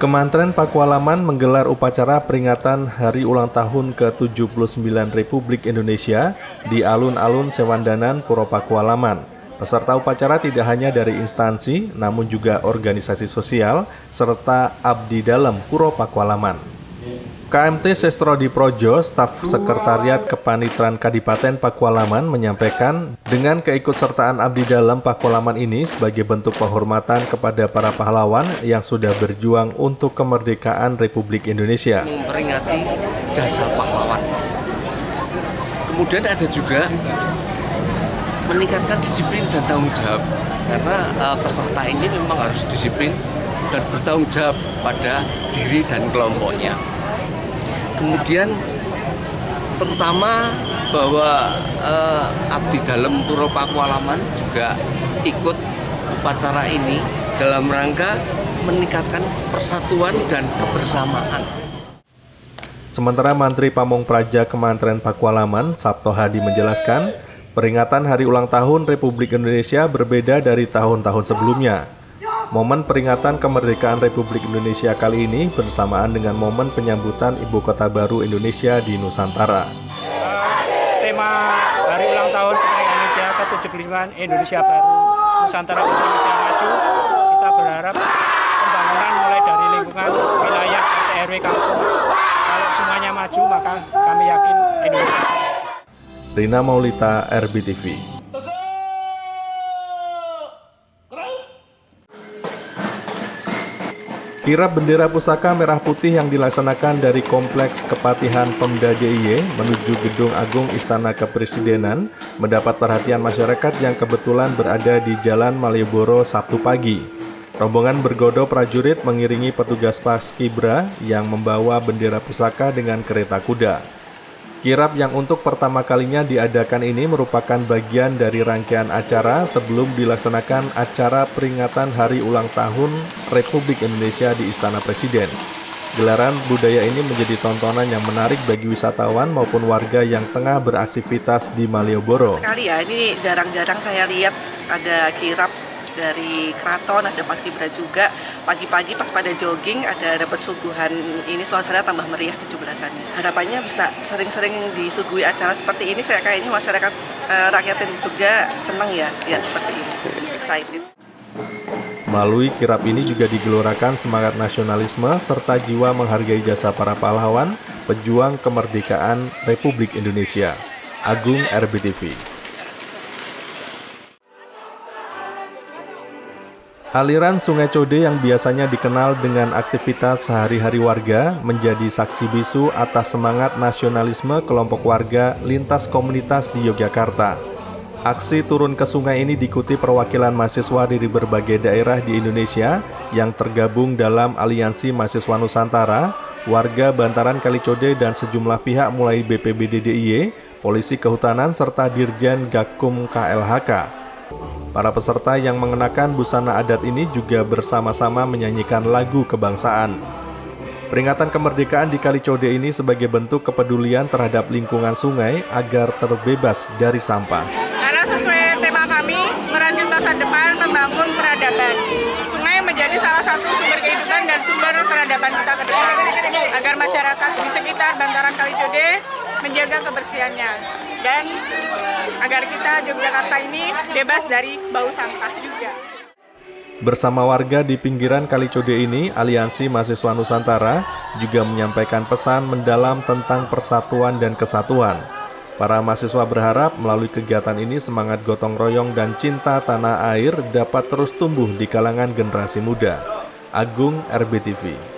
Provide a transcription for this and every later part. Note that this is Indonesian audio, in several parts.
Kementerian Pakualaman menggelar upacara peringatan Hari Ulang Tahun ke-79 Republik Indonesia di alun-alun Sewandanan, Puro Pakualaman. Peserta upacara tidak hanya dari instansi, namun juga organisasi sosial, serta abdi dalam Puro Pakualaman. KMT Sestro Diprojo, staf sekretariat Kepanitiran Kadipaten Pakualaman menyampaikan dengan keikutsertaan abdi dalam Pakualaman ini sebagai bentuk penghormatan kepada para pahlawan yang sudah berjuang untuk kemerdekaan Republik Indonesia. Memperingati jasa pahlawan. Kemudian ada juga meningkatkan disiplin dan tanggung jawab, karena peserta ini memang harus disiplin dan bertanggung jawab pada diri dan kelompoknya. Kemudian terutama bahwa abdi dalam Puro Pakualaman juga ikut upacara ini dalam rangka meningkatkan persatuan dan kebersamaan. Sementara Mantri Pamongpraja Kementerian Pakualaman, Sabto Hadi menjelaskan, peringatan Hari Ulang Tahun Republik Indonesia berbeda dari tahun-tahun sebelumnya. Momen peringatan kemerdekaan Republik Indonesia kali ini bersamaan dengan momen penyambutan Ibu Kota Baru Indonesia di Nusantara. Tema Hari Ulang Tahun Kemerdekaan Indonesia ke-75 Indonesia Baru Nusantara Indonesia Maju, kita berharap pembangunan mulai dari lingkungan wilayah RT RW kampung. Kalau semuanya maju, maka kami yakin Indonesia maju. Rina Maulita, RBTV. Kirap bendera pusaka merah putih yang dilaksanakan dari Kompleks Kepatihan Pemda DIY menuju Gedung Agung Istana Kepresidenan mendapat perhatian masyarakat yang kebetulan berada di Jalan Malioboro Sabtu pagi. Rombongan bergodo prajurit mengiringi petugas Paskibra yang membawa bendera pusaka dengan kereta kuda. Kirap yang untuk pertama kalinya diadakan ini merupakan bagian dari rangkaian acara sebelum dilaksanakan acara peringatan Hari Ulang Tahun Republik Indonesia di Istana Presiden. Gelaran budaya ini menjadi tontonan yang menarik bagi wisatawan maupun warga yang tengah beraktivitas di Malioboro. Sekali ya, ini jarang-jarang saya lihat ada kirap dari keraton, ada Paskibra juga. Pagi-pagi pas pada jogging ada dapat suguhan, ini suasana tambah meriah 17-annya. Harapannya bisa sering-sering disuguhi acara seperti ini. Saya kayaknya masyarakat rakyat Jogja senang ya lihat seperti ini. Excited. Melalui kirap ini juga digelorakan semangat nasionalisme serta jiwa menghargai jasa para pahlawan, pejuang kemerdekaan Republik Indonesia. Agung, RBTV. Aliran Sungai Code yang biasanya dikenal dengan aktivitas sehari-hari warga menjadi saksi bisu atas semangat nasionalisme kelompok warga lintas komunitas di Yogyakarta. Aksi turun ke sungai ini diikuti perwakilan mahasiswa dari berbagai daerah di Indonesia yang tergabung dalam Aliansi Mahasiswa Nusantara, warga bantaran Kalicode dan sejumlah pihak mulai BPBD DIY, Polisi Kehutanan serta Dirjen Gakum KLHK. Para peserta yang mengenakan busana adat ini juga bersama-sama menyanyikan lagu kebangsaan. Peringatan kemerdekaan di Kalicode ini sebagai bentuk kepedulian terhadap lingkungan sungai agar terbebas dari sampah. Karena sesuai tema kami, merajut masa depan membangun peradaban. Sungai menjadi salah satu sumber kehidupan dan sumber peradaban kita ke depan. Agar masyarakat di sekitar bantaran Kalicode menjaga kebersihannya. Dan agar kita Yogyakarta ini bebas dari bau sampah juga. Bersama warga di pinggiran Kalicode ini, Aliansi Mahasiswa Nusantara juga menyampaikan pesan mendalam tentang persatuan dan kesatuan. Para mahasiswa berharap melalui kegiatan ini semangat gotong royong dan cinta tanah air dapat terus tumbuh di kalangan generasi muda. Agung, RBTV.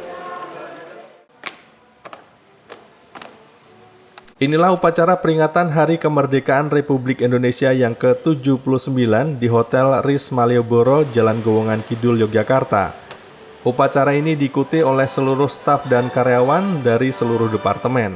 Inilah upacara peringatan Hari Kemerdekaan Republik Indonesia yang ke-79 di Hotel Ris Malioboro, Jalan Gowongan Kidul, Yogyakarta. Upacara ini diikuti oleh seluruh staf dan karyawan dari seluruh departemen.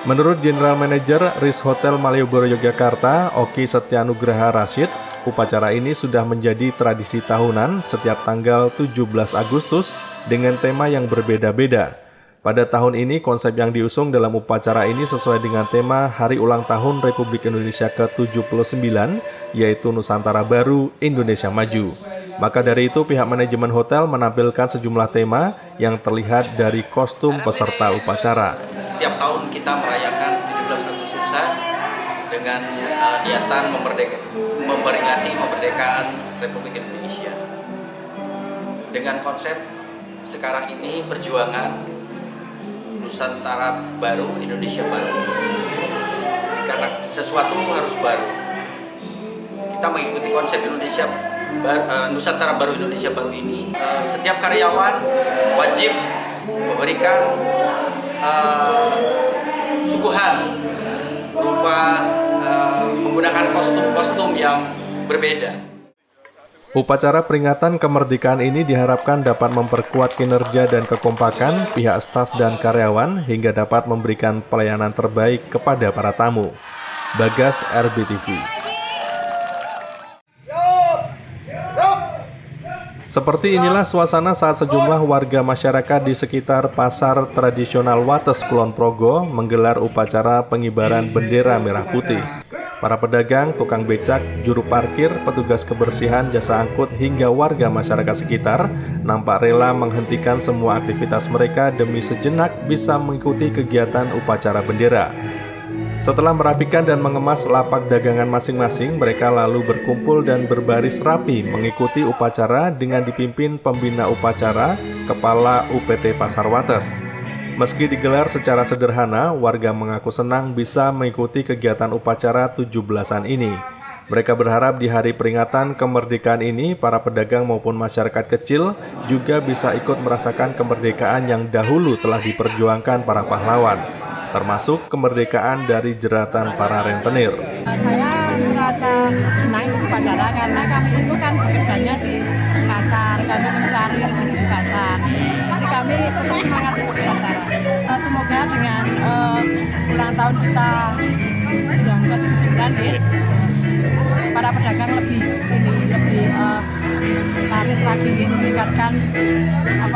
Menurut General Manager Ris Hotel Malioboro, Yogyakarta, Oki Setyanugraha Rashid, upacara ini sudah menjadi tradisi tahunan setiap tanggal 17 Agustus dengan tema yang berbeda-beda. Pada tahun ini, konsep yang diusung dalam upacara ini sesuai dengan tema Hari Ulang Tahun Republik Indonesia ke-79, yaitu Nusantara Baru, Indonesia Maju. Maka dari itu pihak manajemen hotel menampilkan sejumlah tema yang terlihat dari kostum peserta upacara. Setiap tahun kita merayakan 17 Agustusan dengan niatan memperingati kemerdekaan Republik Indonesia. Dengan konsep sekarang ini perjuangan Nusantara baru, Indonesia baru. Karena sesuatu harus baru. Kita mengikuti konsep Nusantara baru, Indonesia baru ini. Setiap karyawan wajib memberikan suguhan berupa menggunakan kostum-kostum yang berbeda. Upacara peringatan kemerdekaan ini diharapkan dapat memperkuat kinerja dan kekompakan pihak staf dan karyawan hingga dapat memberikan pelayanan terbaik kepada para tamu. Bagas, RBTV. Seperti inilah suasana saat sejumlah warga masyarakat di sekitar pasar tradisional Wates Kulon Progo menggelar upacara pengibaran bendera merah putih. Para pedagang, tukang becak, juru parkir, petugas kebersihan, jasa angkut, hingga warga masyarakat sekitar nampak rela menghentikan semua aktivitas mereka demi sejenak bisa mengikuti kegiatan upacara bendera. Setelah merapikan dan mengemas lapak dagangan masing-masing, mereka lalu berkumpul dan berbaris rapi mengikuti upacara dengan dipimpin pembina upacara, Kepala UPT Pasar Wates. Meski digelar secara sederhana, warga mengaku senang bisa mengikuti kegiatan upacara 17-an ini. Mereka berharap di hari peringatan kemerdekaan ini, para pedagang maupun masyarakat kecil juga bisa ikut merasakan kemerdekaan yang dahulu telah diperjuangkan para pahlawan, termasuk kemerdekaan dari jeratan para rentenir. Saya merasa senang ikut upacara karena kami itu kan bekerjanya di pasar, kami mencari rezeki di pasar. Jadi kami tetap semangat ikut upacara. Semoga dengan ulang tahun kita yang ke-79 para pedagang lebih laris lagi meningkatkan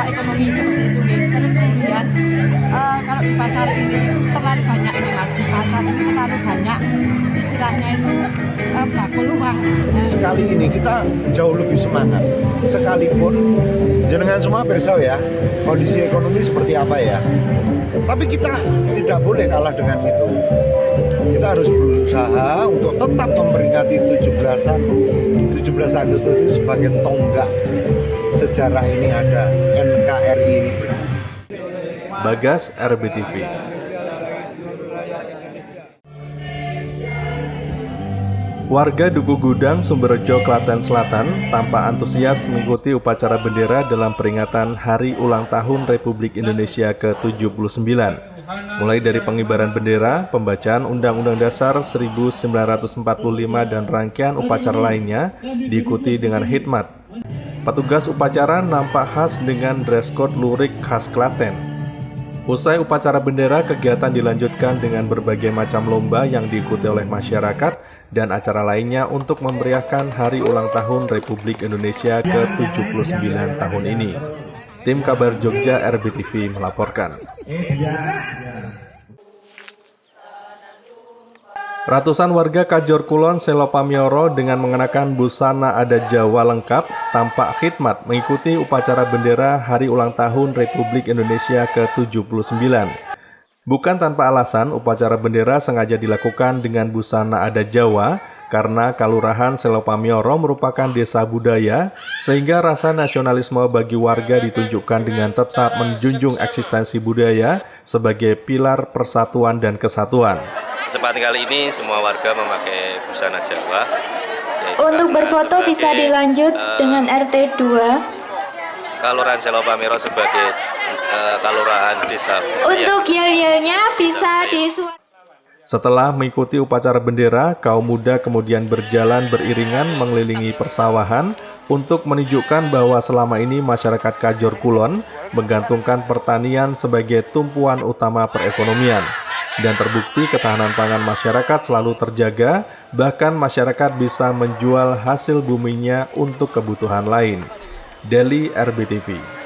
ekonomi seperti itu. Terus kemudian kalau di pasar ini terlalu banyak ini Mas, di pasar ini terlalu banyak istilahnya itu peluang. Sekali ini kita jauh lebih semangat. Sekalipun jenengan semua bersau ya, kondisi ekonomi seperti apa ya. Tapi kita tidak boleh kalah dengan itu. Kita harus berusaha untuk tetap memperingati 17 Agustus itu sebagai tonggak sejarah ini ada NKRI ini. Bagas, RBTV. Warga Duku Gudang, Sumberjo, Klaten Selatan tampak antusias mengikuti upacara bendera dalam peringatan Hari Ulang Tahun Republik Indonesia ke-79. Mulai dari pengibaran bendera, pembacaan Undang-Undang Dasar 1945 dan rangkaian upacara lainnya diikuti dengan khidmat. Petugas upacara nampak khas dengan dress code lurik khas Klaten. Usai upacara bendera, kegiatan dilanjutkan dengan berbagai macam lomba yang diikuti oleh masyarakat dan acara lainnya untuk memeriahkan Hari Ulang Tahun Republik Indonesia ke-79 tahun ini. Tim Kabar Jogja RBTV melaporkan. Ratusan warga Kajor Kulon, Selopamioro dengan mengenakan busana adat Jawa lengkap tampak khidmat mengikuti upacara bendera Hari Ulang Tahun Republik Indonesia ke-79. Bukan tanpa alasan, upacara bendera sengaja dilakukan dengan busana adat Jawa karena Kalurahan Selopamioro merupakan desa budaya, sehingga rasa nasionalisme bagi warga ditunjukkan dengan tetap menjunjung eksistensi budaya sebagai pilar persatuan dan kesatuan. Kesempatan kali ini semua warga memakai busana Jawa. Untuk berfoto bisa dilanjut dengan RT 2. Kalurahan Selopamioro sebagai Kalurahan Desa. Untuk yel-yelnya bisa disuarakan. Setelah mengikuti upacara bendera, kaum muda kemudian berjalan beriringan mengelilingi persawahan untuk menunjukkan bahwa selama ini masyarakat Kajor Kulon menggantungkan pertanian sebagai tumpuan utama perekonomian. Dan terbukti ketahanan pangan masyarakat selalu terjaga, bahkan masyarakat bisa menjual hasil buminya untuk kebutuhan lain. Delhi, RBTV.